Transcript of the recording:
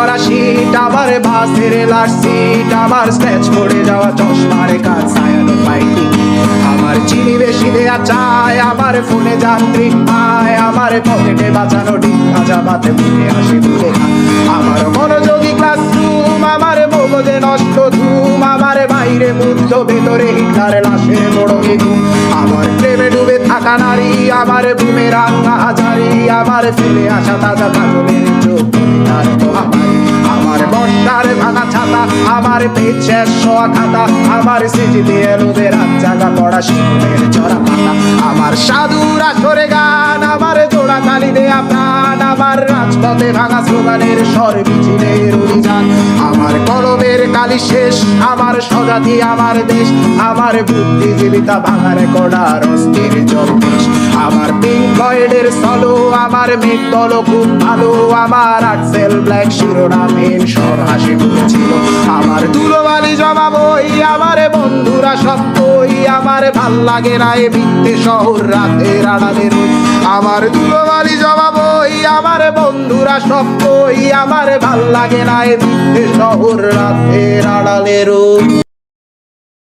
করা শীত, আমার বাসের লাস্ট সিট, আমার স্ক্র্যাচ পড়ে যাওয়া চশমার কাজ ছায়ানো ফাইটিং। আমার চিনি বেশি দেয়া চায়, আমার ফোনে যান্ত্রিক পায়, আমার পকেটে বাঁচানো ডিম ভাজা ভাতে মুখে আসে তুলে। আমার মনোযোগী ক্লাসরুম, আমার মগজে নষ্ট ধুম, আমার বাইরে মুগ্ধ ভেতরে হিটলার লাশের বড় ঘুম। আমার প্রেমে ডুবে থাকা নারী, আমার বুমে রাঙ্গা হাজারি, আমার ফেলে আসা তাজা কাজলের চোখ তার মহামারী। আমার বর্ষার ভাঙা ছাতা, আমার পেট শেষ শোয়া খাতা, আমার স্মৃতিতে এলোদের রাত জাগা পড়া শিশুদের চড়া পাতা। আমার সাধুর আসরে গান, আমার জোড়া তালি দেয়া প্রাণ, আমার রাজপথে ভাঙা স্লোগানের স্বর মিছিলের অভিযান। আমার কলমের কালি শেষ, আমার স্বজাতি আমার দেশ, আমার বুদ্ধিজীবিতা ভাঙার কড়ার অস্থির জলদেশ। আমার পিঙ্ক ফ্লয়েডের সলো, আমার মেঘ দল খুব ভালো, আমার আর্টসেল ব্ল্যাক শিরোনামহীন সব হাসি মুখেছিল। আমার ধুলোবালি জমা বই, আমার বন্ধুরা সত্যই, আমার ভাল লাগে না এ মিথ্যে শহর রাতের আড়ালে রই। আমার ধুলোবালি জমা বই, আমার বন্ধুরা সত্যই, আমার ভাল লাগে না এ মিথ্যে শহর রাতের আড়ালে রই।